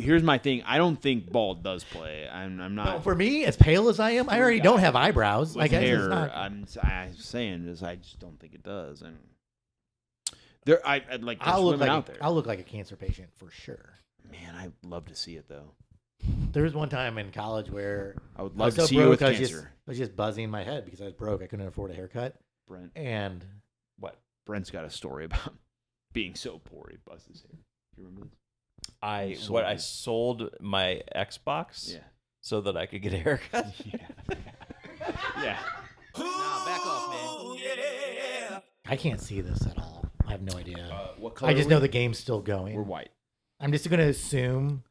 here's my thing. I don't think bald does play. I'm not. No, for me, as pale as I am, I already don't have eyebrows. With I guess hair, it's not. I'm saying is I just don't think it does. And there, I'd like. I'll look women like out there. I'll look like a cancer patient for sure. Man, I'd love to see it though. There was one time in college where I would I love was to so see you with broke, I cancer. was just buzzing my head because I was broke. I couldn't afford a haircut. Brent, And what? Brent's got a story about being so poor he busts his hair. Do you remember this? I Sold sold my Xbox Yeah. so that I could get a haircut. Yeah. Nah, back off, man. I can't see this at all. I have no idea. What color? I just are know we? the game's still going. We're white. I'm just going to assume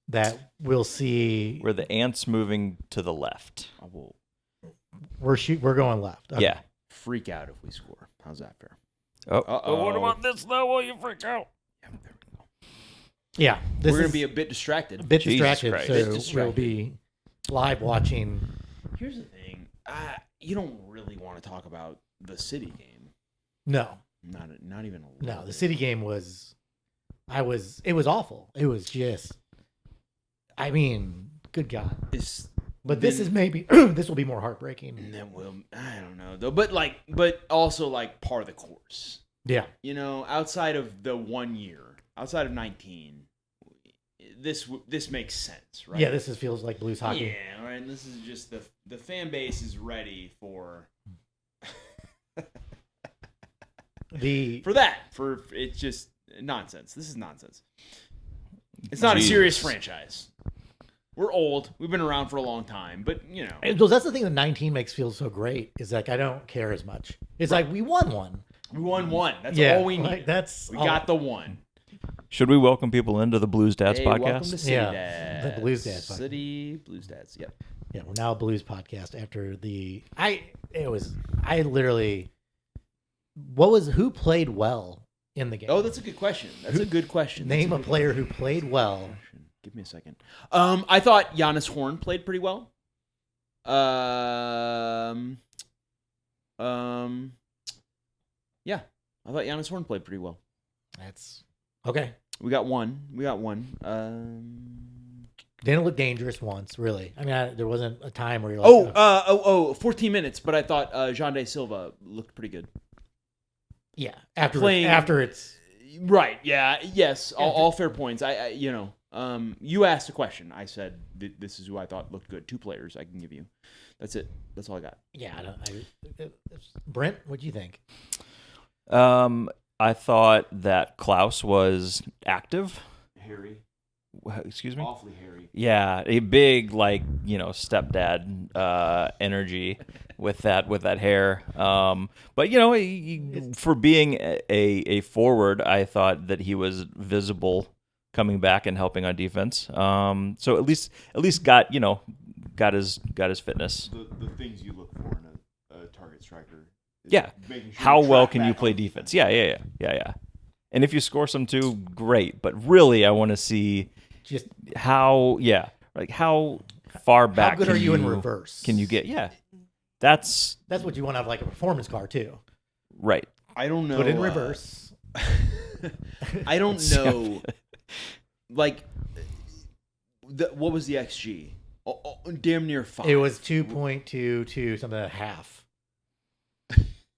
that we'll see. Where the ant's moving to the left. I will We're going left. Okay. Yeah. freak out if we score. How's that fair? Oh. Uh-oh. What about this though? Will you freak out? Yeah, there we go. Yeah. We're going to be a bit distracted. a bit Jesus distracted, Christ. so Bit we'll distracted. be live watching. Here's the thing. You don't really want to talk about the city game. No, Not even a little no. The bit. city game was. It was awful. It was just. I mean, good God. It's But this been- is maybe this will be more heartbreaking. And then I don't know though, but also like part of the course. Yeah. You know, outside of the 1 year, outside of 19, this makes sense, right? Yeah, this feels like blues hockey. Yeah, right. And this is just the fan base is ready for that. For it's just nonsense. This is nonsense. It's not Jesus. a serious franchise. We're old. We've been around for a long time, but you know. And so that's the thing that 19 makes feel so great is like I don't care as much. It's like we won one. We won one. That's Yeah, all we need. like, that's we all- got the one. Should we welcome people into the Blues Dads Hey, podcast? welcome to City Yeah, Dads. the Blues Dads podcast. City Blues Dads. Yep. Yeah, we're now a blues podcast after the I literally who played well in the game? Oh, that's a good question. That's a good question. Name That's a good player who played well. question. Give me a second. I thought Giannis Horn played pretty well. Yeah, I thought Giannis Horn played pretty well. That's okay. We got one. Didn't look dangerous once, really. I mean, there wasn't a time where you're like, 14 minutes, but I thought Jean De Silva looked pretty good. yeah. After playing- it's Right. Yeah. Yes. All fair points. You asked a question. I said this is who I thought looked good. 2 players I can give you. That's it. That's all I got. yeah. Brent, what do you think? I thought that Klaus was active. Hairy. Excuse me? Awfully hairy. Yeah, a big stepdad energy with that hair. But for being a forward, I thought that he was visible coming back and helping on defense. So at least got his fitness. The things you look for in a target striker. Yeah. How well can you play defense? Yeah. And if you score some too, great. But really, I want to see Just how far back. how good are you in reverse? Can you get? Yeah, that's That's what you want to have like a performance car too. right. I don't know. Put in reverse. I don't know. Like, what was the XG? Damn near 5. It was 2.22 something and a half.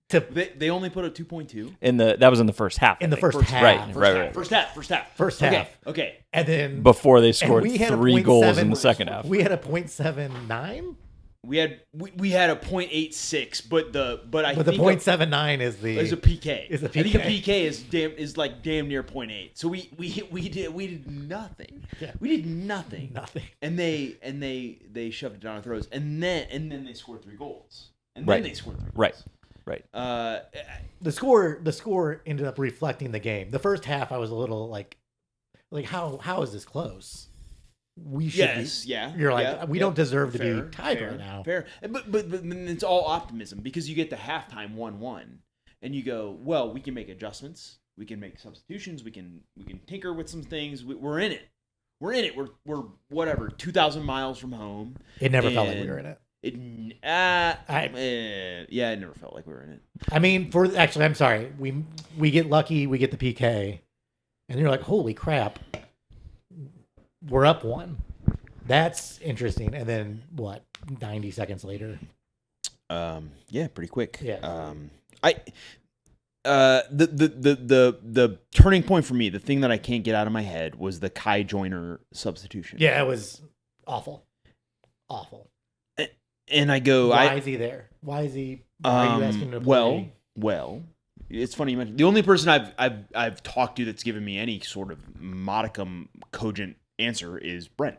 They only put a 2.2 That was in the first half. In I the think. first half. Right. First half. First Okay. half. Okay. And then Before they scored we had a 3 goals in the 0.7 second half. we had a 0.79, We had a 0.86, but the but the 0.79 is the is a PK. Is a I think a PK. PK is like damn near 0.8. So we did nothing. Yeah. We did nothing. nothing. And they shoved it down our throats. And then they scored 3 goals. And Right. then they scored 3 goals. Right. The score ended up reflecting the game. The first half I was a little like how is this close? We should Yes, be. yeah. You're like, yeah, we yeah. don't deserve to Fair, be tied fair, right now. Fair. But it's all optimism because you get the halftime 1-1 and you go, well, we can make adjustments. We can make substitutions. We can tinker with some things. We're in it. We're in it. We're whatever, 2,000 miles from home. It never felt like we And were in it. Yeah, it never felt like we were in it. I mean, I'm sorry. We get lucky, we get the PK, and you're like, holy crap. we're up 1. That's interesting. And then what? 90 seconds later. Yeah, pretty quick. Yeah. The turning point for me, the thing that I can't get out of my head was the Kai Joyner substitution. Yeah, it was awful. Awful. And I go, why is he there? Why are you asking him to play? Well, it's funny you mentioned. The only person I've talked to that's given me any sort of modicum cogent answer is Brent,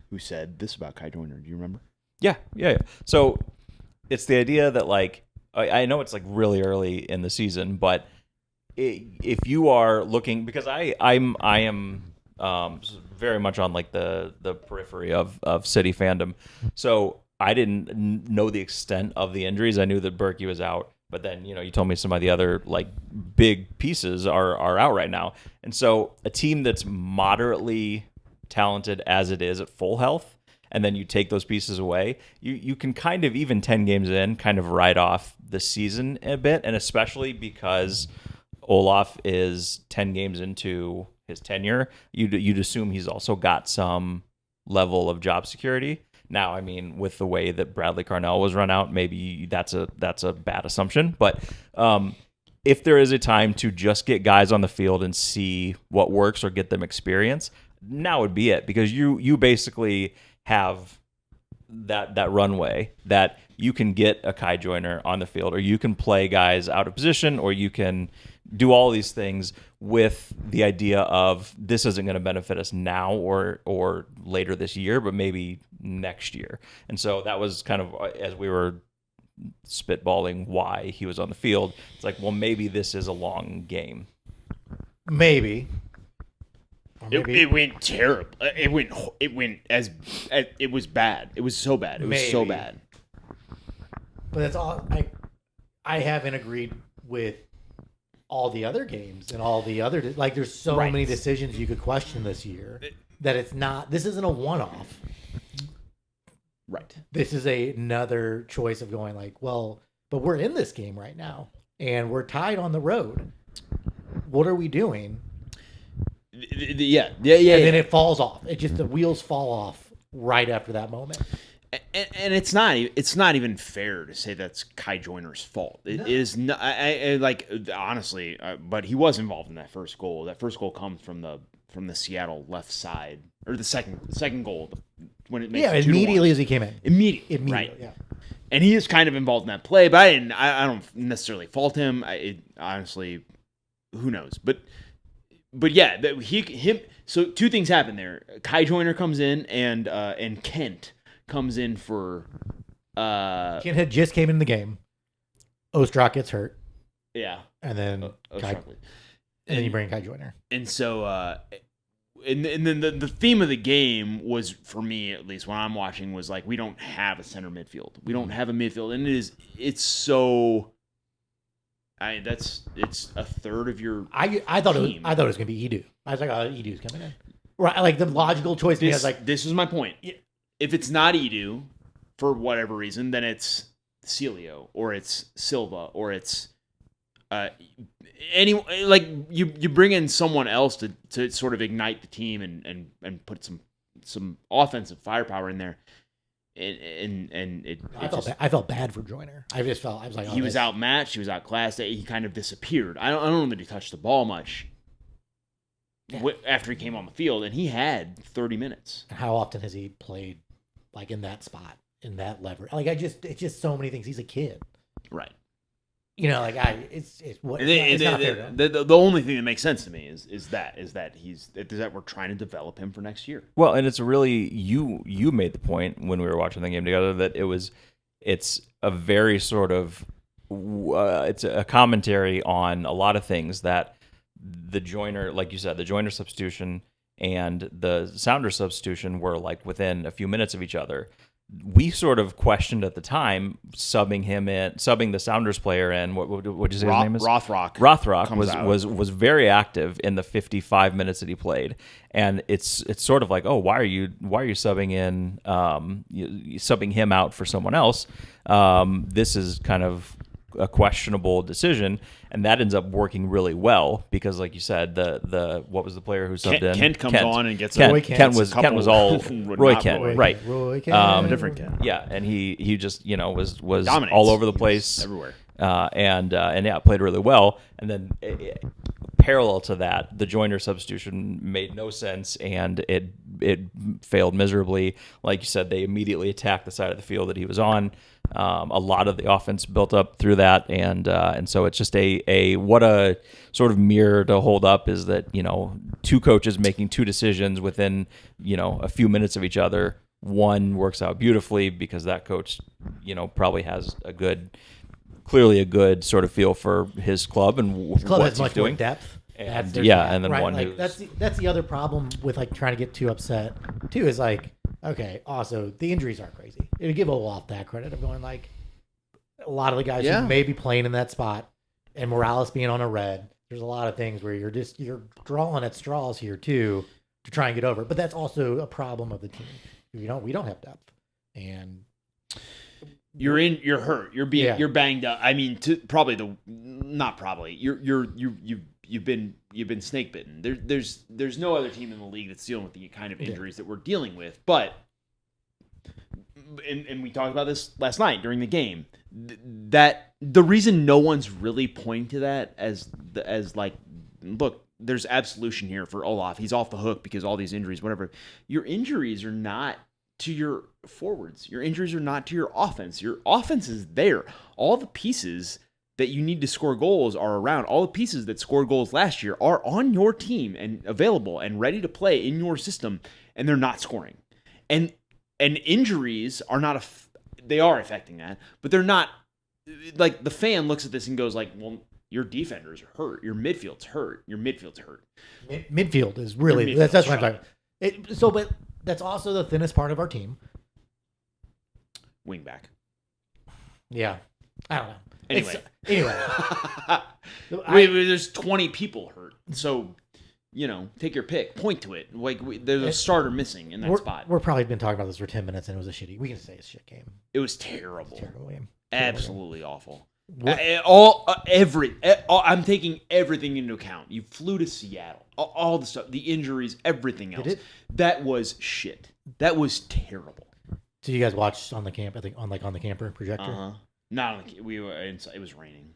who said this about Kai Joyner. Do you remember? Yeah. So it's the idea that, like, I know it's like really early in the season, but if you are looking, because I am very much on like the periphery of City fandom, so I didn't know the extent of the injuries. I knew that Berkey was out, but then you told me some of the other like big pieces are out right now, and so a team that's moderately talented as it is at full health, and then you take those pieces away, you can kind of, even 10 games in, kind of write off the season a bit, and especially because Olaf is 10 games into his tenure, you'd assume he's also got some level of job security. Now, I mean, with the way that Bradley Carnell was run out, maybe that's a bad assumption, but if there is a time to just get guys on the field and see what works or get them experience, now would be it, because you basically have that runway that you can get a Kai Joyner on the field, or you can play guys out of position, or you can do all these things with the idea of this isn't going to benefit us now or later this year, but maybe next year. And so that was kind of, as we were spitballing why he was on the field, it's like, well, maybe this is a long game. Maybe. It went terrible. It went as it was bad. It was so bad. It was so bad. But that's all. I haven't agreed with all the other games and all the other, like, there's so many decisions you could question this year that it's not. This isn't a one-off. Right. This is another choice of going like, well, but we're in this game right now and we're tied on the road. What are we doing? Yeah. And then it falls off. It just, the wheels fall off right after that moment. And it's not even fair to say that's Kai Joyner's fault. It is not. I like, honestly, but he was involved in that first goal. That first goal comes from the Seattle left side, or the second goal when it makes it immediately as he came in. Immediately, right? Yeah. And he is kind of involved in that play, but I don't necessarily fault him. Honestly, who knows? But yeah, him. So two things happen there. Kai Joyner comes in, and Kent comes in for. Kent had just came in the game. Ostrak gets hurt. Yeah, and then and then you bring Kai Joyner. And so, and then the theme of the game was, for me at least when I'm watching, was like, we don't have a center midfield. We don't have a midfield, and it's so. It's a third of your. I thought team. it was gonna be Edu. I was like, oh, Edu's coming in. Right, like the logical choice. This is my point. If it's not Edu, for whatever reason, then it's Celio or it's Silva or it's like you bring in someone else to sort of ignite the team and put some offensive firepower in there. I felt bad for Joyner. I was like, he was outmatched. He was outclassed. He kind of disappeared. I don't know that he touched the ball much after he came on the field, and he had 30 minutes. How often has he played like in that spot, in that lever? Like, it's just so many things. He's a kid, right? Like it's not fair. The only thing that makes sense to me is that we're trying to develop him for next year. Well, and it's really, you made the point when we were watching the game together that it's a very sort of it's a commentary on a lot of things, that the Joyner, like you said, the Joyner substitution and the Sounders substitution were like within a few minutes of each other. We sort of questioned at the time subbing the Sounders player in. What did you say his name is? Rothrock was very active in the 55 minutes that he played, and it's sort of like, oh, why are you subbing in subbing him out for someone else? This is kind of a questionable decision, and that ends up working really well because, like you said, the what was the player who subbed in? Kent comes on and gets Kent. Roy Kent was all Roy Not Kent, Roy. right? Roy Kent. Different Kent. Yeah, and he just was Dominates. all over the He's place, everywhere. and yeah, played really well. And then parallel to that, the Joyner substitution made no sense, and it failed miserably. Like you said, they immediately attacked the side of the field that he was on. A lot of the offense built up through that, and so it's just a what a sort of mirror to hold up is that two coaches making two decisions within a few minutes of each other. One works out beautifully because that coach probably has clearly a good sort of feel for his club and His club what has he's much doing. more depth. And, There's yeah, that, and then right? one like, who's that's the other problem with like trying to get too upset too is like, okay, also the injuries aren't crazy. It'd give Olaf that credit of going like a lot of the guys Yeah. who may be playing in that spot and Morales being on a red. There's a lot of things where you're drawing at straws here too to try and get over. But that's also a problem of the team. We don't have depth, and You're hurt. You're banged up. I mean, you've been snake bitten. There's no other team in the league that's dealing with the kind of injuries that we're dealing with. But and we talked about this last night during the game. That the reason no one's really pointing to that as like, look, there's absolution here for Olaf. He's off the hook because all these injuries, whatever. Your injuries are not to your forwards. Your injuries are not to your offense. Your offense is there. All the pieces that you need to score goals are around. All the pieces that scored goals last year are on your team and available and ready to play in your system, and they're not scoring. And injuries are not they are affecting that, but they're not like the fan looks at this and goes like, well, your defenders are hurt. Your midfield's hurt. Your midfield's hurt. Midfield is really Your midfield's that's what I'm shot. talking about. But that's also the thinnest part of our team. Wing back. Yeah, I don't know. Anyway. There's 20 people hurt, so take your pick, point to it. Like there's a starter missing in that spot. We're probably been talking about this for 10 minutes, and it was a shitty. We can say it's a shit game. It was terrible. Terrible game. Absolutely awful. What- I'm taking everything into account. You flew to Seattle, all the stuff, the injuries, everything else. That was shit. That was terrible. So you guys watched on the camp? I think on the camper projector. Not on the. We were inside. It was raining.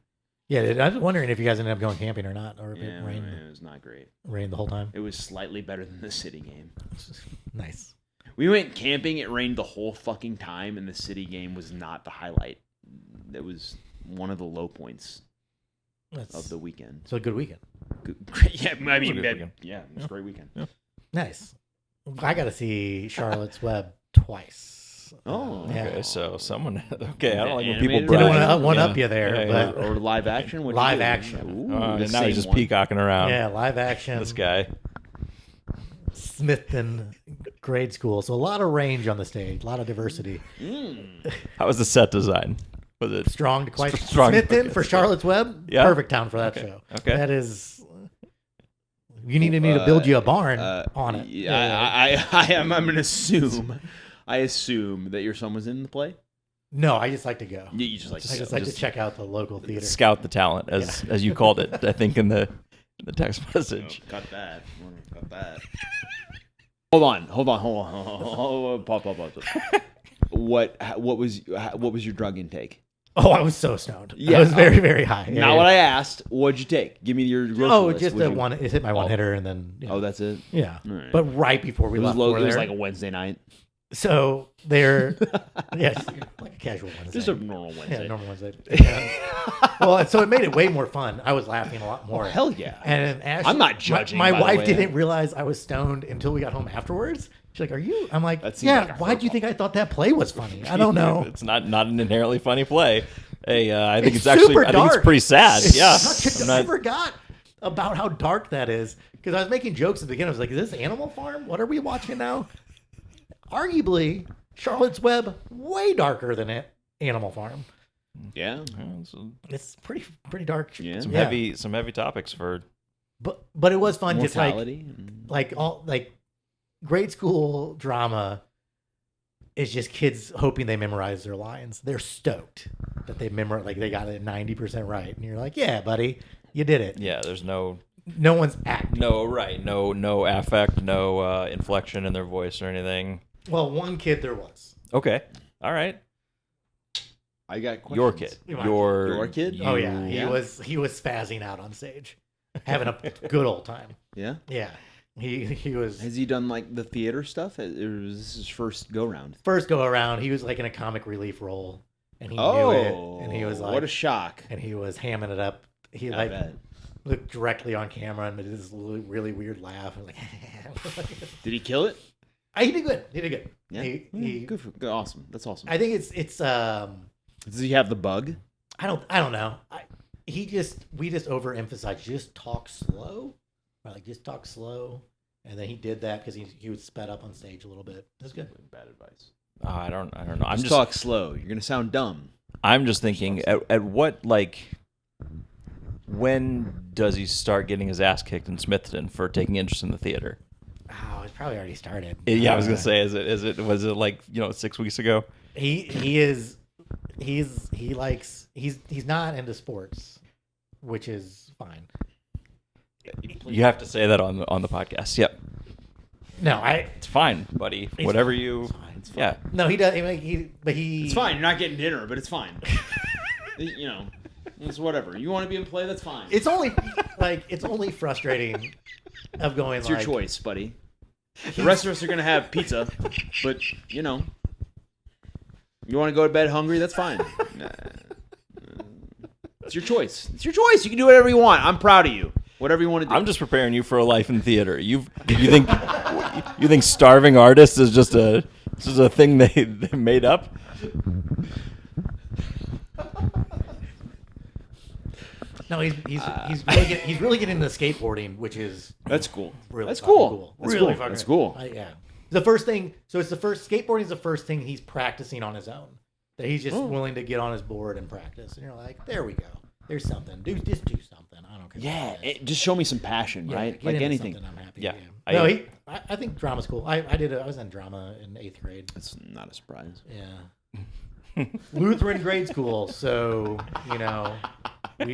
Yeah, I was wondering if you guys ended up going camping or not, or if Yeah, it rained. it was not great. Rained the whole time. It was slightly better than the city game. Nice. We went camping. It rained the whole fucking time, and the city game was not the highlight. That was one of the low points of the weekend. So a good weekend. Yeah, I mean, good weekend. yeah, it was a great weekend. Yeah. Nice. I got to see Charlotte's Web twice. Oh, Yeah. Okay, so someone. Okay, I don't like when Animated people or Didn't brag. want to Yeah. up you there, Yeah, but or live action. What'd you Live do? action. Ooh, the Now he's same just one. peacocking around. yeah, live action. This guy. Smithton grade school, so a lot of range on the stage, a lot of diversity. How was the set design? Was it Strong to quite Strong. Smithton Okay, for so- Charlotte's Web. Yeah. Perfect town for that Okay, show. okay. That is. You needed me to build you a barn on it. Yeah, I'm gonna assume. I assume that your son was in the play. No, I just like to go. You just like. I just like to check out the local theater. scout the talent, as you called it? I think in the text message. Cut that. Cut that. Hold on. Pause. What was your drug intake? Oh, I was so stoned. Yeah. I was very, very high. Not what I asked. What'd you take? Give me your grocery Oh, list. just What'd the you- one. It hit my one hitter, and then Oh, that's it. yeah. All right. But right before we It was left, low. for It was there, like a Wednesday night. so they're yes, like a casual Wednesday. Just a normal Wednesday. Yeah, normal Wednesday. Yeah. Well, so it made it way more fun. I was laughing a lot more. Oh, hell yeah. And Ashley, I'm not judging, My by the wife way. didn't realize I was stoned until we got home afterwards. She's like, "Are you?" I'm like, That seems "Yeah." like a Why do you hurdle. think I thought that play was funny? I don't know. It's not an inherently funny play. Hey, I think It's it's actually. super I think it's dark. pretty sad. Yeah. I'm I not- forgot about how dark that is because I was making jokes at the beginning. I was like, "Is this Animal Farm? What are we watching now?" Arguably, Charlotte's Web way darker than Animal Farm. Yeah. It's pretty dark. Yeah. Some Yeah. heavy topics for. But it was fun. Just Mortality. like all like grade school drama. It's just kids hoping they memorize their lines. They're stoked that they they got it 90% right, and you're like, yeah, buddy, you did it. Yeah, there's no one's acting. no affect, no inflection in their voice or anything. Well, one kid there was. Okay, all right. I got questions. Your kid, Your kid? Oh yeah, he was spazzing out on stage, having a good old time. Yeah. Yeah, he was. Has he done like the theater stuff? Or was this his first go round? First go around, he was like in a comic relief role, and he knew it, and he was like, what a shock! And he was hamming it up. He bet. looked directly on camera and did this really weird laugh. And like, did he kill it? He did good. He did good. Yeah. He good. Awesome. That's awesome. I think it's Does he have the bug? I don't know. We just overemphasized just talk slow, just talk slow, and then he did that because he was sped up on stage a little bit. That's good. Bad advice. I don't know. I'm just talk slow. You're gonna sound dumb. I'm just thinking at what when does he start getting his ass kicked in Smithton for taking interest in the theater? Oh, it's probably already started. Yeah, I was gonna say, was it 6 weeks ago? He's not into sports, which is fine. You have to say that on the podcast. Yep. No, it's fine, buddy. Whatever you. It's fine. Yeah. No, he does. It's fine. You're not getting dinner, but it's fine. It's whatever. You want to be in play, that's fine. It's only frustrating of going. It's your choice, buddy. The rest of us are gonna have pizza, but you want to go to bed hungry, that's fine. It's your choice. It's your choice. You can do whatever you want. I'm proud of you. Whatever you want to do. I'm just preparing you for a life in theater. You think starving artist is just a thing they made up? No, he's really getting into skateboarding, which is that's cool. Really that's cool. cool. That's really cool. fucking That's cool. Yeah. The first thing. So it's the first skateboarding is the first thing he's practicing on his own. That he's just willing to get on his board and practice. And you're like, there we go. There's something. Just do something. I don't care. Yeah. Just show me some passion, right? Get like into anything. I'm happy. Yeah. I think drama's cool. I was in drama in 8th grade. That's not a surprise. Yeah. Lutheran grade school. So we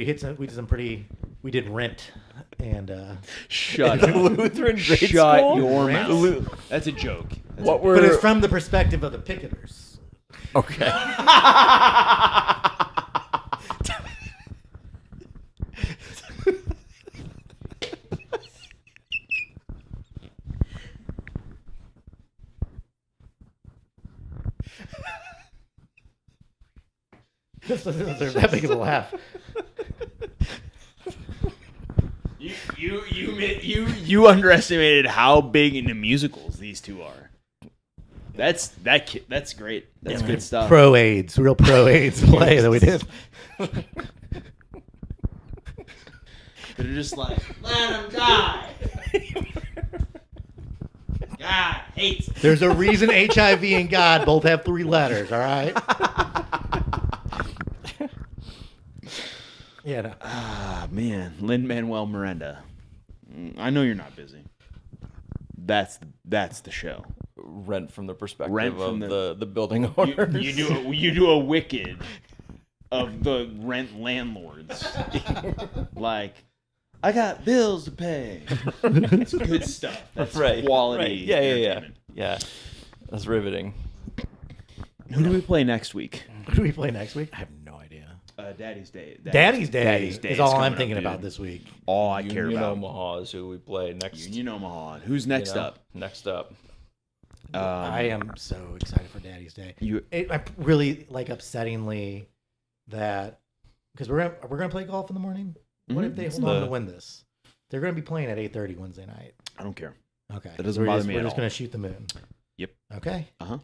did we did Rent and shut up. Lutheran grade Shut school? your Rent? mouth. That's a joke. But it's from the perspective of the picketers. Okay. They're that big of a laugh. You underestimated how big into musicals these two are. That's great. That's good stuff. Real pro AIDS play that we did. They're just like, let him die. God hates. There's a reason HIV and God both have 3 letters. All right. Yeah. No. Man, Lin-Manuel Miranda. I know you're not busy. That's the show. Rent from the perspective from of the building owners. You do a Wicked of the rent landlords. Like, I got bills to pay. It's good stuff. That's right. Quality. Right. Yeah. That's riveting. Who do we play next week? Who do we play next week? I have no idea. Daddy's Day. Daddy's Day is all I'm coming thinking up, about dude. this week. All I care Union about. Omaha is who we play next. Union Omaha. Who's next up? Next up. I am so excited for Daddy's Day. I really upsettingly that because we're gonna play golf in the morning. What if they hold on to win this? They're gonna be playing at 8:30 Wednesday night. I don't care. Okay, that doesn't bother me We're at just all. gonna shoot the moon. Yep. Okay. Uh-huh.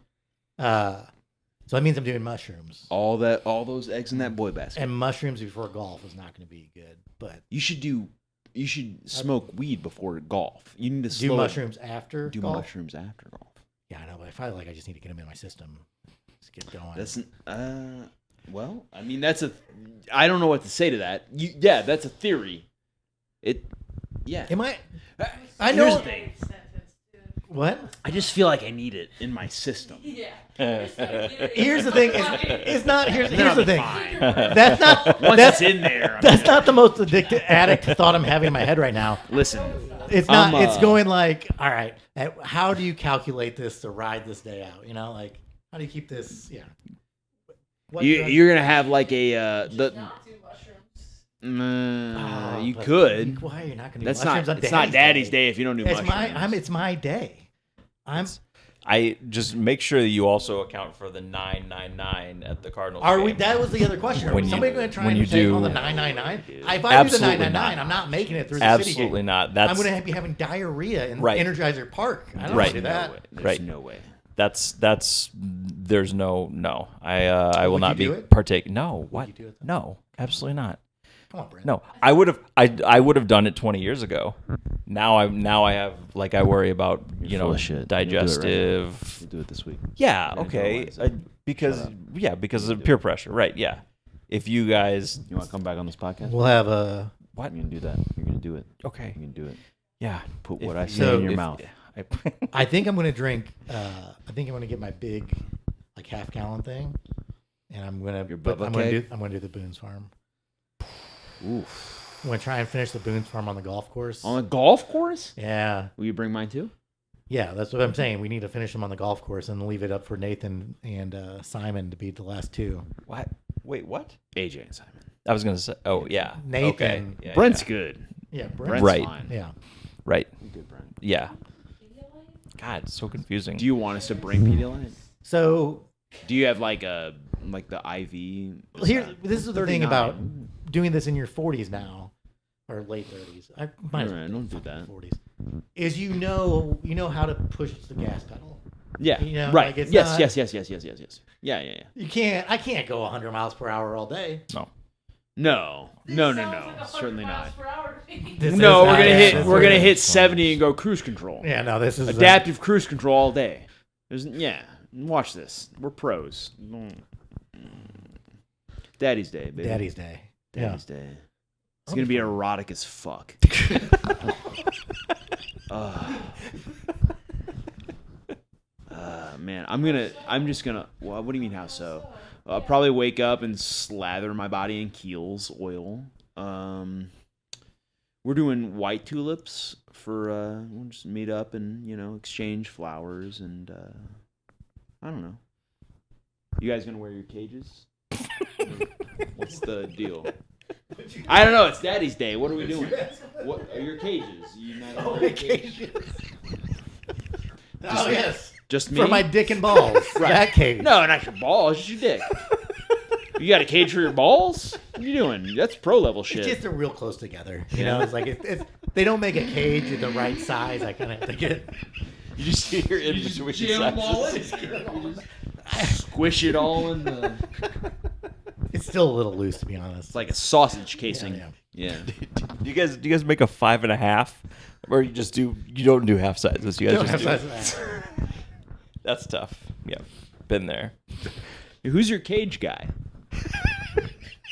So that means I'm doing mushrooms. All those eggs in that boy basket. And mushrooms before golf is not going to be good. But you should smoke weed before golf. You need to do mushrooms after do golf? mushrooms after golf. Yeah, I know, but I feel like I just need to get them in my system. Just get going. That's well, I mean I don't know what to say to that. That's a theory. Am I? I know. Here's the thing. What? I just feel like I need it in my system. Yeah. Here's the thing. It's not. Here's I'll the be thing. fine. That's not. Once That's it's in there, That's not the most addict thought I'm having in my head right now. Listen. It's not. I'm, It's going like, all right. How do you calculate this to ride this day out? You know, like how do you keep this? Yeah. You're gonna have like a the. Not do mushrooms. You but could. Why are you not going to do That's mushrooms not. on It's not Daddy's Day if you don't do It's mushrooms. It's my day. I just make sure that you also account for the 999 at the Cardinals. Are we? game. That was the other question. Are When you- somebody going to try when and you take do- on the 999? If I do the Absolutely 999, not. I'm not making it through the city Absolutely game. not. I'm That's going to be having diarrhea in Right. Energizer Park. I don't Right. want to do that. There's Right. no way. that's there's no. I will Would not you be do it? partake. No, what? you do it then? No, absolutely not. Come on, Brent. No, I would have. I would have done it 20 years ago. Now I have like I worry about full of shit. digestive. We'll do it this week. Yeah. You're gonna Okay. do it Because because of peer pressure. Right. Yeah. If you guys You want to come back on this podcast? We'll have a. what? You're gonna do that. You're gonna do it. Okay. You're gonna do it. Yeah. Put If- what I say so in your if- mouth. I think I'm going to drink. I think I'm going to get my big, like half-gallon thing, and I'm going to. Your I'm Bubba going to keg? do. I'm going to do the Boone's Farm. Oof. I'm going to try and finish the Boone's Farm on the golf course. On a golf course? Yeah. Will you bring mine too? Yeah, that's what I'm saying. We need to finish them on the golf course and leave it up for Nathan and Simon to beat the last two. What? Wait. What? AJ and Simon. I was gonna say. Oh yeah. Nathan. Okay. Yeah, Brent's yeah. good. Yeah, Brent's Right. fine. Yeah. Right. You're good, Brent. Yeah. God, it's so confusing. Do you want us to bring Pedialyte? So Do you have like the IV? this is the thing about doing this in your 40s now, or late 30s. I might as well Alright, don't do that. 40s. Is you know how to push the gas pedal. Yeah. You know, right. like, it's yes, not- yes. Yeah. You can't. I can't go 100 miles per hour all day. No. No. This No. sounds like 100 Certainly miles not. per hour to me. This No, is we're not- gonna yeah, hit. this We're is- gonna hit 70 and go cruise control. Yeah, no, this is Adaptive cruise control all day. Yeah. Watch this. We're pros. Daddy's Day, baby. Daddy's Day. Daddy's Day. It's gonna be erotic as fuck. Man, I'm just gonna. Well, what do you mean how so? I'll probably wake up and slather my body in Kiehl's oil. We're doing white tulips for. We'll just meet up and exchange flowers and I don't know. You guys gonna wear your cages? What's the deal? I don't know. It's Daddy's Day. What are we doing? What are your cages? You not wear your cages? Oh yes. Just me? For my dick and balls. Right. That cage. No, not your balls. Just your dick. You got a cage for your balls? What are you doing? That's pro level shit. It's just they're real close together. You know, it's like it's they don't make a cage at the right size. I kind of think it. You just see your in between Squish it all in the. It's still a little loose, to be honest. It's like a sausage casing. Yeah. Do you guys make a 5.5, or you don't do half sizes? You guys Don't just do. have size- That's tough. Yeah, been there. Who's your cage guy?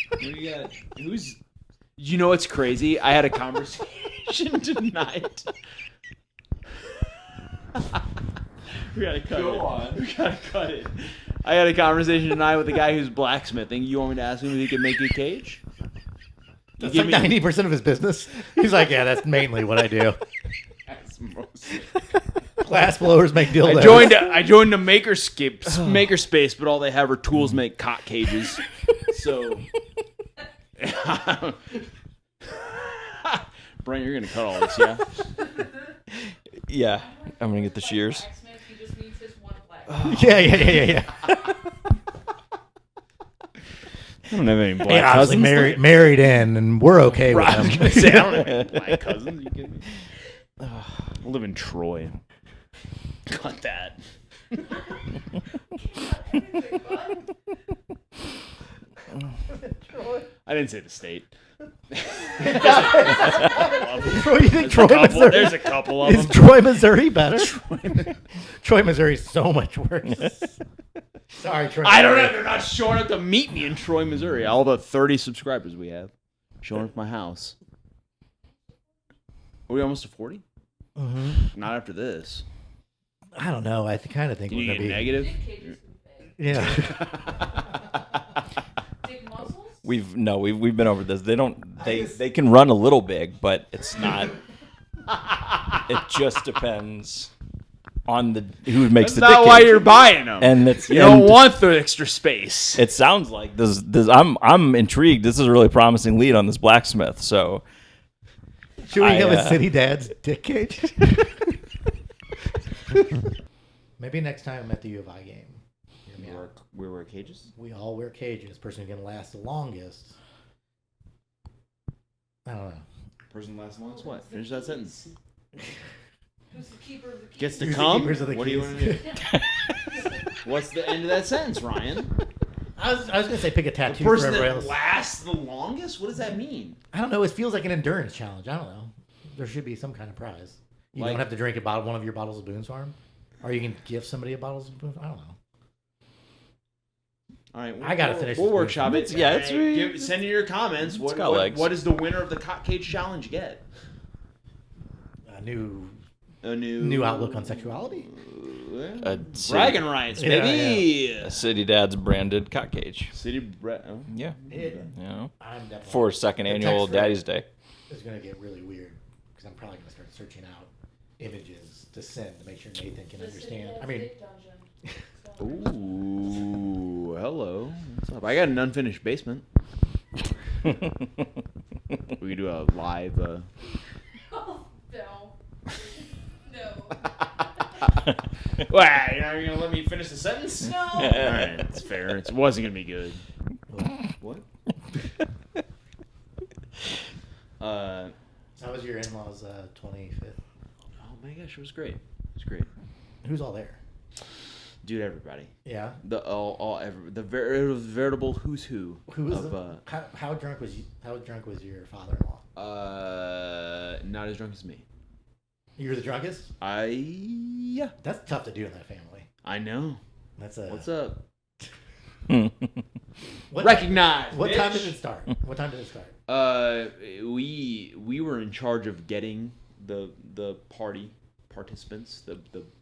What do you got? Who's? You know what's crazy? I had a conversation tonight. We gotta cut it. on. We gotta cut it. I had a conversation tonight with a guy who's blacksmithing. You want me to ask him if he can make you a cage? You That's like 90% of his business. He's like, yeah, that's mainly what I do. That's most. Glass blowers make dildos. I joined the makerspace, but all they have are tools to make cock cages. So, Brent, you're gonna cut all this, yeah? Yeah, I'm gonna get the shears. Blacksmith, he just needs his one black. Yeah. I don't have any black Hey, obviously cousins. married in, and we're okay with Right, I was them. gonna say, I don't have any black cousins. You kidding me? I live in Troy. Cut that. I didn't say the state. Troy, you think Troy, There's Missouri? a couple of Is them. Troy, Missouri better? Troy, Missouri is so much worse. Sorry, Troy. I don't know. Missouri. They're not showing up to meet me in Troy, Missouri. All the 30 subscribers we have showing up at my house. Are we almost to 40? Mhm. Not after this. I don't know. I kind of think Can we're you gonna get be negative? Dick cages would be. Yeah. Dick muscles? We've been over this. They just- they can run a little big, but it's not. It just depends on who makes That's the not dick why cage. you're buying them. And it's you don't and want the extra space. It sounds like this. I'm intrigued. This is a really promising lead on this blacksmith. So Should we have I, a city dad's dick cage? Maybe next time at the U of I game. Hear me out. We wear cages. We all wear cages. Person who's gonna last the longest. I don't know. Person lasts longest. What? Finish that sentence. Who's the keeper of the keys? Gets to Who's the come. keepers of the What do you keys? want to do? What's the end of that sentence, Ryan? I was gonna say pick a The tattoo for person everybody that else. lasts the longest. What does that mean? I don't know. It feels like an endurance challenge. I don't know. There should be some kind of prize. You Like- don't have to drink one of your bottles of Boone's Farm, or you can give somebody a bottle of Boone's. I don't know. All right, I gotta finish We'll this workshop it. movie. Yeah, it's- send in your comments. What, got legs. what does the winner of the Cock Cage Challenge get? A new A new outlook on sexuality. A bragging rights, Yeah, baby. a City Dad's branded cock cage. Oh. Yeah, It, you know, I'm definitely for second the annual text Daddy's thread Day. is gonna get really weird because I'm probably gonna start searching out images to send to make sure Nathan can The understand. City I mean, Dick Dungeon. It's going on. Ooh, hello. What's up? I got an unfinished basement. We could do a live. Oh, no. No. Wow, you're not gonna let me finish the sentence? No. All right, it's fair. It wasn't gonna be good. What? how was your in-laws' 25th? Oh my gosh, it was great. It was great, Who's all there? dude. Everybody. Yeah. The veritable who's who. Who was of, how drunk was you? How drunk was your father-in-law? not as drunk as me. You were the drunkest. Yeah. That's tough to do in that family. I know. That's a. What's up? What, Recognize. What bitch. time did it start? What time did it start? We were in charge of getting the party participants, the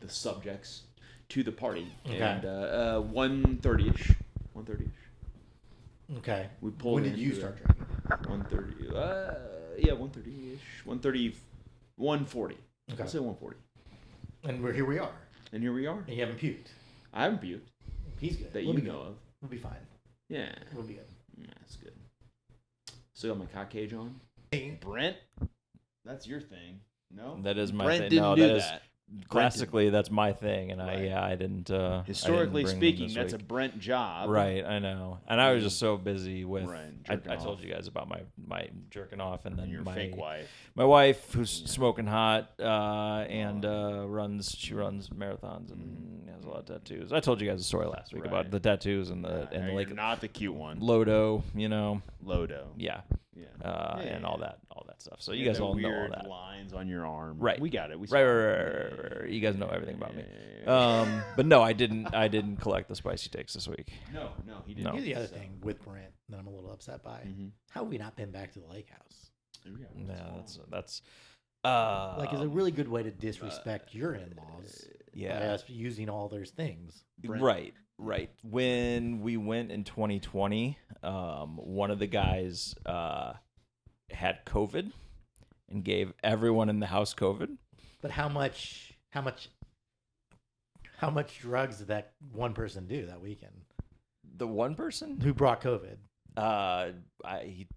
subjects, to the party, Okay. and 1:30ish. 1:30ish. Okay. We pulled. When did into you the- start drinking? 1:30. Yeah, 1:30ish. 1:30. 1:40. Okay. I'll say 1:40. And here we are. And here we are. And you haven't puked. I haven't puked He's good. that We'll you be know good. of. We'll be fine. Yeah. We'll be good. That's good. Still got my cock cage on. Brent, that's your thing. No, That is my Brent thing. didn't No, do that is that. classically that's my thing, and Right. I didn't. Historically I didn't bring them speaking, this that's a week. Brent job. Right, I know, and I was just so busy with. Right, I jerking told off. you guys about my jerking off, and then And your my fake wife. my wife who's smoking hot and runs marathons and has a lot of tattoos. I told you guys a story last week Right. about the tattoos and the You're like not the cute one. Lodo, you know, Lodo. yeah, Yeah. and Yeah. all that stuff. So you Yeah, guys the all know all weird that. lines on your arm. Right. We got it. We Right, saw right, it. right. You guys know everything about me. Yeah. But no, I didn't collect the spicy takes this week. No, he didn't. No. Here's the other So, thing with Brent that I'm a little upset by. mhm. How have we not been back to the lake house? Here we go. Yeah, that's Like, it's a really good way to disrespect your in-laws by yeah. us using all their things. Brent. Right. When we went in 2020, one of the guys had COVID and gave everyone in the house COVID. But how much drugs did that one person do that weekend? The one person, Who brought COVID? he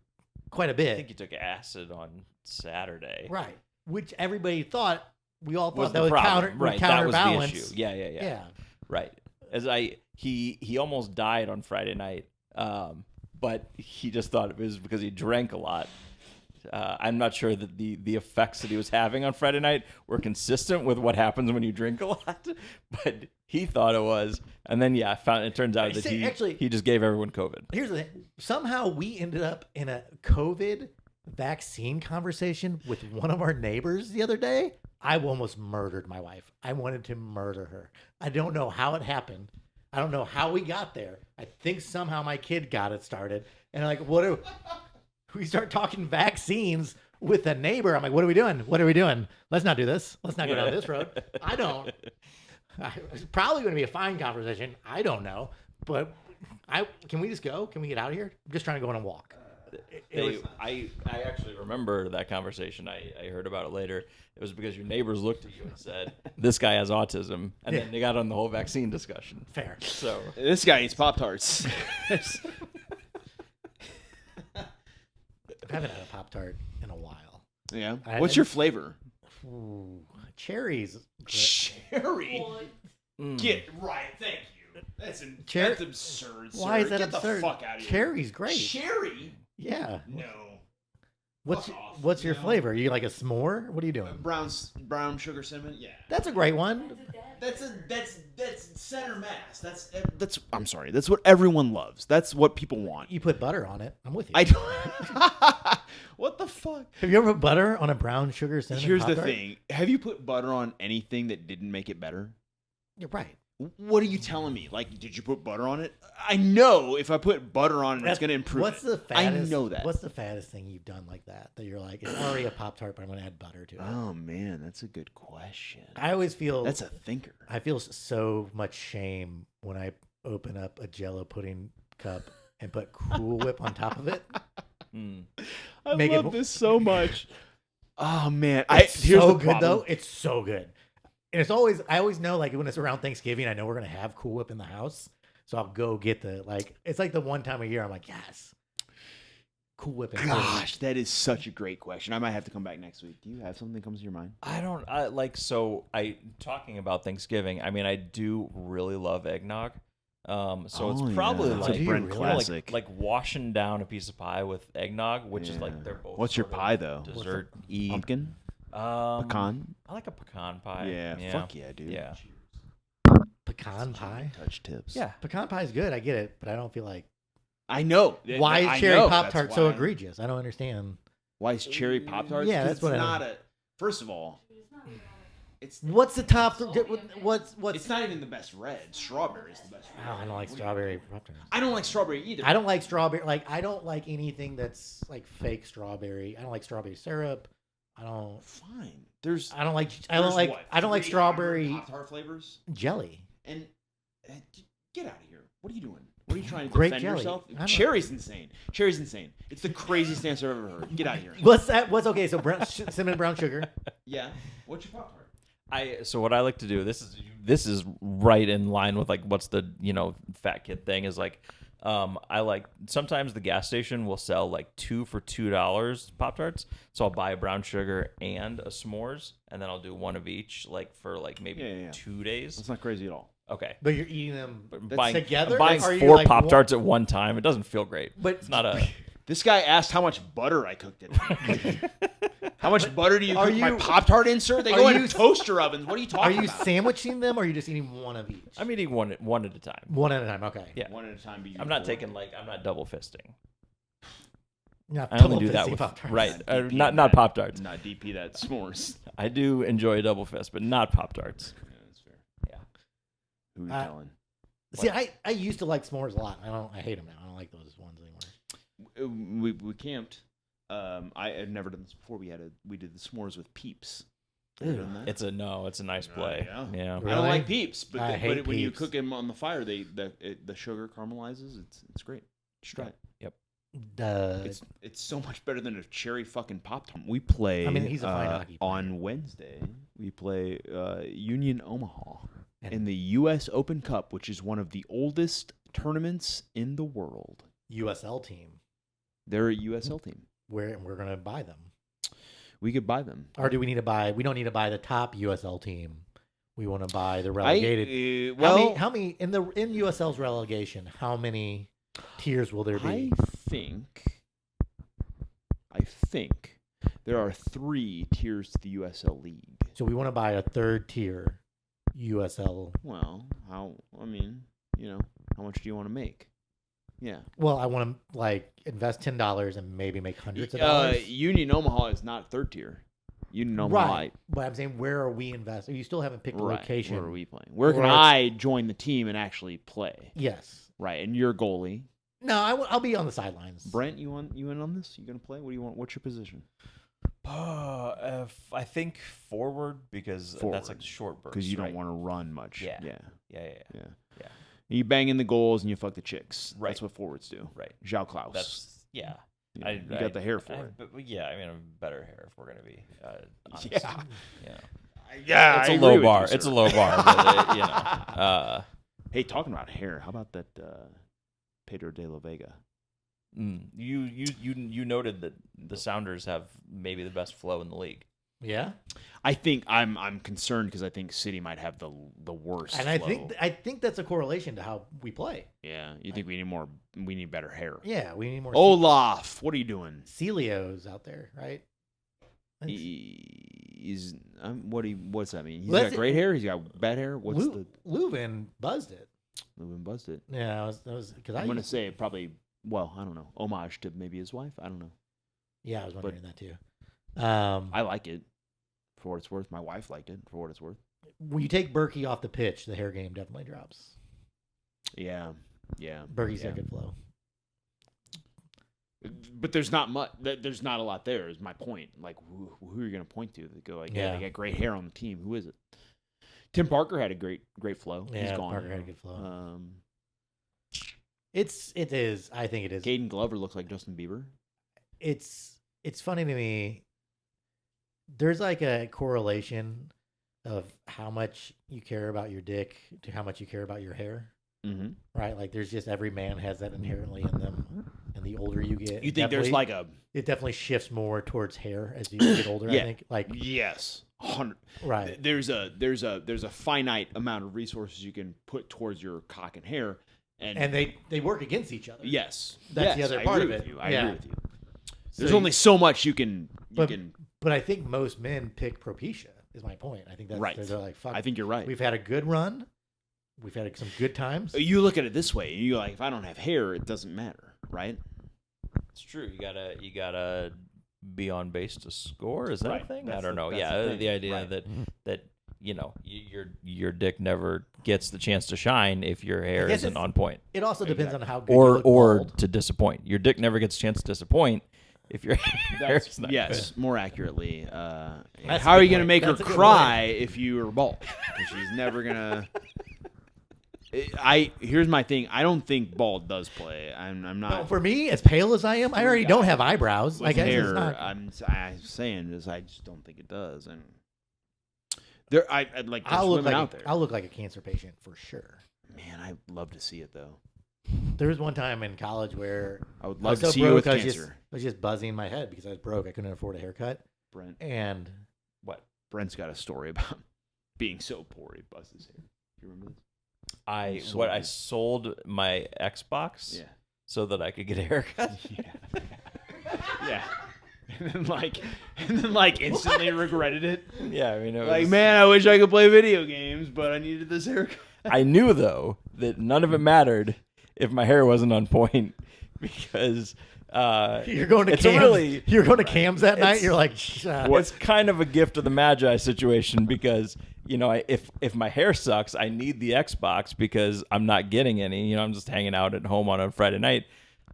Quite a I bit. think he took acid on Saturday. Right. Which everybody thought, we all Was thought the that would problem. Right, that was the counterbalance. issue. Yeah. Yeah. Right. He almost died on Friday night, but he just thought it was because he drank a lot. I'm not sure that the effects that he was having on Friday night were consistent with what happens when you drink a lot, but he thought it was. And then it turns out that See, actually- he just gave everyone COVID. Here's the thing. Somehow we ended up in a COVID vaccine conversation with one of our neighbors the other day. I almost murdered my wife. I wanted to murder her. I don't know how it happened. I don't know how we got there. I think somehow my kid got it started. And like, we start talking vaccines with a neighbor. I'm like, what are we doing? What are we doing? Let's not do this. Let's not go down this road. I don't. It's probably going to be a fine conversation. I don't know, but can we just go? Can we get out of here? I'm just trying to go on a walk. I actually remember that conversation. I heard about it later. It was because your neighbors looked at you and said, "This guy has autism," and then they got on the whole vaccine discussion. Fair. So This guy eats Pop-Tarts. I haven't had a Pop-Tart in a while. Yeah. What's your flavor? Ooh, cherries. Cherry. What? Get right. Thank you. That's absurd. Why sir. is that Get absurd? the fuck out of here. Cherry's great. Cherry? Yeah. No. What's Fuck off. what's your No. flavor? Are you like a s'more? What are you doing? Brown sugar cinnamon. Yeah. That's a great one. That's center mass. That's I'm sorry. That's what everyone loves. That's what people want. You put butter on it. I'm with you. I don't. What the fuck? Have you ever put butter on a brown sugar cinnamon Here's the Pop-Tart? thing. Have you put butter on anything that didn't make it better? You're right. What are you telling me? Like, did you put butter on it? I know if I put butter on it, it's going to improve. What's it. the fattest? I know that. What's the fattest thing you've done like that? That you're like, it's already a Pop-Tart, but I'm going to add butter to it. Oh man, that's a good question. I always feel That's a thinker. I feel so much shame when I open up a Jello pudding cup and put Cool Whip on top of it. I Make love it- this so much. Oh man, It's here's so the good problem. though. It's so good. And it's always I always know like when it's around Thanksgiving, I know we're gonna have Cool Whip in the house. So I'll go get it's like the one time a year I'm like, yes. Cool Whip and pudding. Gosh, that is such a great question. I might have to come back next week. Do you have something that comes to your mind? talking about Thanksgiving. I mean, I do really love eggnog. So it's Oh, probably yeah. That's like a Brent classic. like washing down a piece of pie with eggnog, which is Yeah. like they're both. What's your sort of pie, though? Dessert. Pumpkin? Pecan? I like a pecan pie. Yeah, fuck yeah, dude. Yeah. Pecan pie. Touch tips. Yeah. Pecan pie is good. I get it, but I don't feel like I know. why I is cherry know. Pop Tart That's so why. egregious? I don't understand. Why is cherry Pop Tarts? Yeah, that's what I not a. First of all, It's not even on it's What's the top? What's it's not even the best red. Strawberry is the best red. Oh, I don't like strawberry Pop Tarts. I don't like strawberry either. I don't like strawberry. Like I don't like anything that's like fake strawberry. I don't like strawberry syrup. I don't. Fine. There's. I don't like. I there's don't like. what, I don't like 300 strawberry Pop-Tart flavors. jelly. And get out of here. What are you doing? What are you trying to Grape defend jelly. yourself? I don't- Cherry's insane. Cherry's insane. It's the craziest answer I've ever heard. Get out of here. What's that? What's okay? So cinnamon brown sugar. Yeah. What's your Pop Tart? So what I like to do, this is right in line with like what's the fat kid thing is like, I like sometimes the gas station will sell like 2 for $2 Pop Tarts, so I'll buy a brown sugar and a s'mores, and then I'll do one of each like for like maybe Yeah. 2 days. That's not crazy at all. Okay. But you're eating them Buying, together. buying or are you 4 like Pop Tarts at one time, it doesn't feel great. But It's not a. This guy asked how much butter I cooked it. How much butter do you Are cook my you- Pop Tart in, sir? They are go in you- toaster ovens. What are you Are talking you about? sandwiching them, or are you just eating one of each? I'm eating one at a time. One at a time. Okay. Yeah. One at a time. But you I'm not pour. taking I'm not double fisting. Not I only do double that fisting with Pop-Tarts. right, DP not that. Pop Tarts. Not DP that s'mores. I do enjoy a double fist, but not Pop Tarts. Yeah, that's fair. Yeah. Who are you telling? See, I used to like s'mores a lot. I hate them now. I don't like those ones anymore. We camped. I had never done this before. We did the s'mores with Peeps. Ew. Ever done that? It's a nice play. yeah. Yeah. I Really? don't like Peeps, but, I hate but when you Peeps. cook them on the fire, the sugar caramelizes. It's great. Just try it. It's so much better than a cherry fucking Pop Tart. We play. I mean, he's a fine hockey player. On Wednesday. We play Union Omaha And- in the U.S. Open Cup, which is one of the oldest tournaments in the world. USL team. They're a USL team. We're gonna buy them, We could buy them. or do we need to buy? We don't need to buy the top USL team. We want to buy the relegated. How many in USL's relegation? How many tiers will there be? I think there are 3 tiers to the USL League. So we want to buy a third tier USL. Well, how much do you want to make? Yeah. Well, I want to like invest $10 and maybe make hundreds of dollars. Union Omaha is not third tier. Union Omaha. Right, but I'm saying where are we investing? You still haven't picked a Right. location. Where are we playing? Where can Right. I join the team and actually play? Yes. Right. And you're goalie. No, I'll be on the sidelines. Brent, you in on this? You gonna play? What do you want? What's your position? I think forward because that's Forward. like short bursts. Because you don't right? want to run much. Yeah. Yeah. Yeah. You bang in the goals and you fuck the chicks. Right. That's what forwards do. Right. Zhao Klaus. That's yeah. Yeah, you got the hair for it. But yeah, I mean, better hair if we're gonna be honest. Yeah. Yeah. Yeah, It's I a agree low with bar. you, It's a sir. low bar. But Hey, talking about hair, how about that Pedro de la Vega? you noted that the Sounders have maybe the best flow in the league. Yeah, I think I'm concerned because I think City might have the worst. and flow. I think that's a correlation to how we play. Yeah, you think we need better hair. Yeah, we need more Olaf, what are you doing? Celios out there, right? He's what's that mean? He's Well, got that's great hair. He's got bad hair. What's the Leuven buzzed it. Leuven buzzed it? Yeah, that was because I'm gonna say probably. Well, I don't know. Homage to maybe his wife. I don't know. Yeah, I was wondering that too. I like it for what it's worth. My wife liked it for what it's worth. When you take Berkey off the pitch, the hair game definitely drops. Yeah. Berkey's yeah. got good flow. But there's not much. There's not a lot there. Is my point. Like who are you gonna point to that go like, yeah, they got great hair on the team. Who is it? Tim Parker had a great flow. Yeah, He's gone. Parker had a good flow. It is. I think it is. Caden Glover looks like Justin Bieber. It's funny to me. There's like a correlation of how much you care about your dick to how much you care about your hair. Mm-hmm. Right? Like there's just every man has that inherently in them. And the older you get, You think there's like a it definitely shifts more towards hair as you get older. Yeah. I think like yes, 100. right. There's a finite amount of resources you can put towards your cock and hair, and they work against each other. yes, That's the other I part agree of with it. you. I Yeah. agree with you. So There's only so much you can. But I think most men pick Propecia. Is my point. I think that's Right. They're like, fuck. I think you're right. We've had a good run. We've had some good times. You look at it this way. You're like, if I don't have hair, it doesn't matter, right? It's true. You gotta be on base to score. Is that Right. a thing? That's I don't know. that's Yeah, thing. the idea Right. that your dick never gets the chance to shine if your hair guess isn't it's- on point, It also depends on how good you look or bald. to disappoint. Your dick never gets a chance to disappoint if your hair's not yes, good. more accurately. That's How a are good you going to point. make her That's a good cry if you are bald? 'Cause she's never gonna. Here's my thing. I don't think bald does play. I'm No, not. for me, as pale as I am, I already don't have eyebrows. with Like it's hair, not. I'm saying is I just don't think it does. And there, I'd like. There's I'll look women like out there. I'll look like a cancer patient for sure. Man, I'd love to see it though. There was one time in college where I would I love was to so see you broke, with I was just cancer. I was just buzzing my head because I was broke. I couldn't afford a haircut, Brent, and Brent's got a story about being so poor he busts his hair. Do you remember this? I Sold. sold my Xbox Yeah. so that I could get a haircut. Yeah. Yeah. And then like instantly regretted it. Yeah, I mean, it Like, was, man, I wish I could play video games, but I needed this haircut. I knew though that none of it mattered if my hair wasn't on point because you're going to it's Cam's. really You're going to Cam's that night. it's- You're like, it's kind of a gift of the Magi situation because if my hair sucks, I need the Xbox because I'm not getting any. I'm just hanging out at home on a Friday night.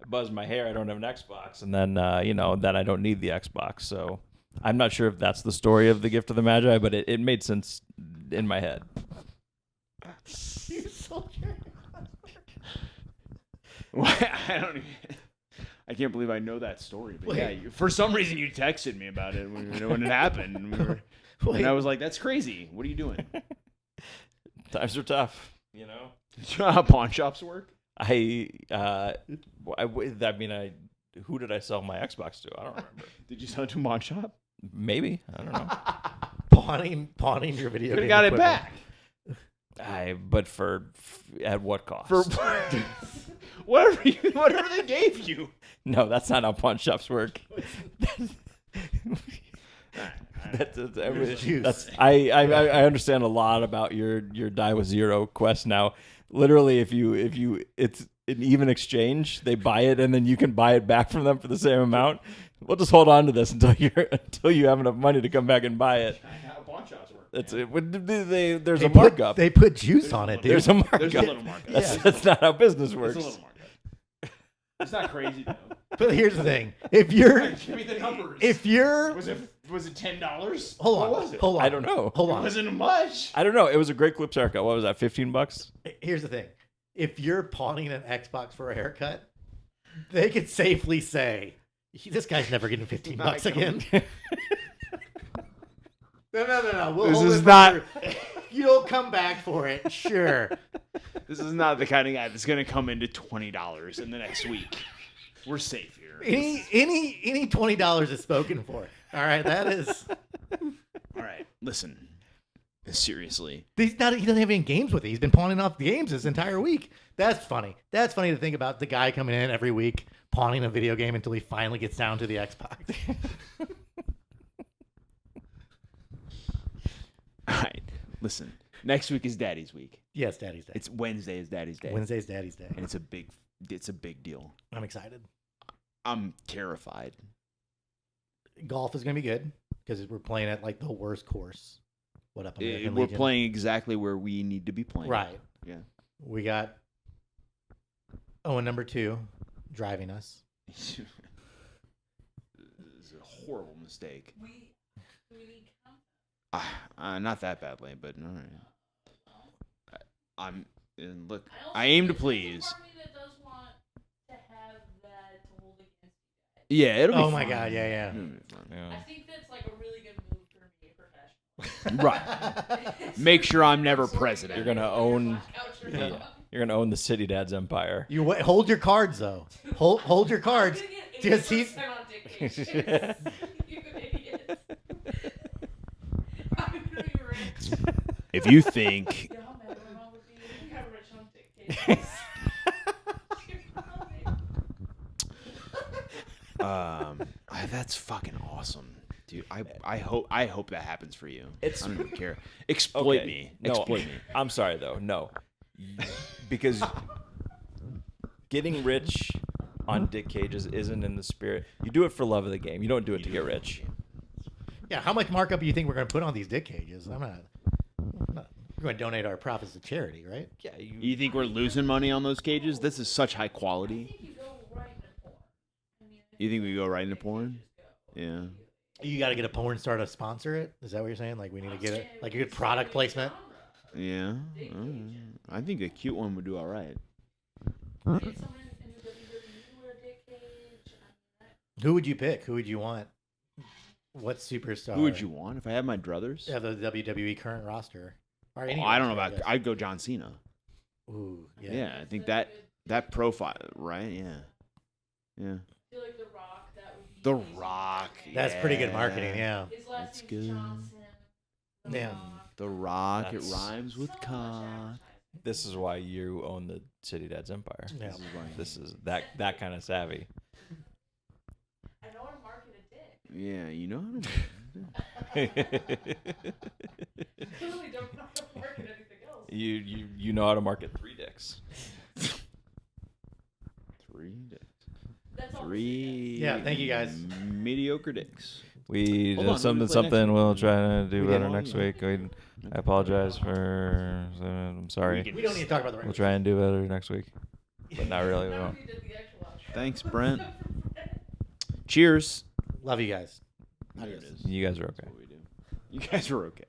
I buzz my hair, I don't have an Xbox, and then then I don't need the Xbox. So I'm not sure if that's the story of the gift of the Magi, but it made sense in my head. you sold your- I don't even. I can't believe I know that story. But yeah, for some reason you texted me about it when it happened. And, and I was like, "That's crazy. What are you doing?" Times are tough, Pawn shops work. who did I sell my Xbox to? I don't remember. Did you sell it to a pawn shop? Maybe, I don't know. pawning your video Could have game got it equipment. back. But at what cost? For whatever they gave you. No, that's not how pawn shops work. I understand a lot about your die with zero quest now. Literally, if it's an even exchange, they buy it and then you can buy it back from them for the same amount. We'll just hold on to this until you have enough money to come back and buy it. How pawn shops work. There's a markup. They put juice on it, dude. There's a markup. There's a little markup. That's not how business works. There's a little markup. It's not crazy though. But here's the thing: if you're Give me the numbers. if you're was it $10? hold What on, was it? hold on, I don't know. hold It on. wasn't much. I don't know. It was a great clip haircut. What was that? $15? Here's the thing: if you're pawning an Xbox for a haircut, they could safely say, "This guy's never getting $15 again." No. We'll This hold is it not- for- You'll come back for it, sure. This is not the kind of guy that's gonna come into $20 in the next week. We're safe here. Any $20 is spoken for. All right, that is. All right, listen. Seriously, He doesn't have any games with it. He's been pawning off games this entire week. That's funny. That's funny to think about the guy coming in every week pawning a video game until he finally gets down to the Xbox. all right. Listen. Next week is Daddy's week. Yes, Daddy's Day. It's Wednesday is Daddy's Day. Wednesday's Daddy's Day. And it's a big deal. I'm excited. I'm terrified. Golf is going to be good because we're playing at like the worst course. What up? American We're Legion? playing exactly where we need to be playing. Right. Yeah. We got Owen number 2 driving us. This is a horrible mistake. We need count. Not that badly, but all right. And look. also I aim to think there's a please. part of me that does want to have that to hold against you guys. Yeah, it'll be Oh my fun. God, yeah. It'll be fun. Yeah. I think that's like a really good move for me professionally. Right. Make sure I'm never president. You're gonna own. Yeah. Yeah. You're gonna own the City Dad's empire. You hold your cards though. Hold your cards. Just he's. You idiot. I'm gonna be rich. If you think Yeah, man, my mom would be kind of rich on dictators. that's fucking awesome, dude. I hope that happens for you. I don't even care. Exploit Okay. me. No, Exploit me. I'm sorry though. No, because getting rich on dick cages isn't in the spirit. You do it for love of the game. You don't do it to get rich. Yeah, how much markup do you think we're going to put on these dick cages? I'm not. We're going to donate our profits to charity, right? Yeah, You think we're losing money on those cages? This is such high I quality. think you go right into porn. I mean, I You think we go right into think porn? you just go. Yeah. You got to get a porn star to sponsor it. Is that what you're saying? Like we need to get it, like a good product placement. Yeah. I think a cute one would do all right. Get someone in the WWE with a dick cage. I mean, Who would you pick? Who would you want? What superstar? Who would you want if I had my druthers? Yeah, the WWE current roster. Or any I don't know roster, I about. guess. I'd go John Cena. Ooh, yeah. Yeah, I think that profile, right? Yeah. Yeah. I feel like The Rock, that would be The amazing. Rock. That's pretty good marketing. Yeah. His last That's name's good. Johnson. The Yeah. Rock. The Rock. That's- It rhymes with So much cock. advertising. This is why you own the City Dad's empire. Yeah. This is why. This is that kind of savvy. I know how to market a dick. Yeah, you know how to. Clearly don't know how to market anything else. you know how to market 3 dicks. That's all. Three. Yeah, thank you, guys. Mediocre dicks. We Hold did on, something. let me play next week. We'll try to do We better did. next week. I apologize for. I'm sorry. We don't need to talk about the We'll Rangers. try and do better next week, but not really. We Now won't. we did the actual outro. Thanks, Brent. Cheers. Love you guys. There it is. You guys are okay. That's what we do. You guys were okay.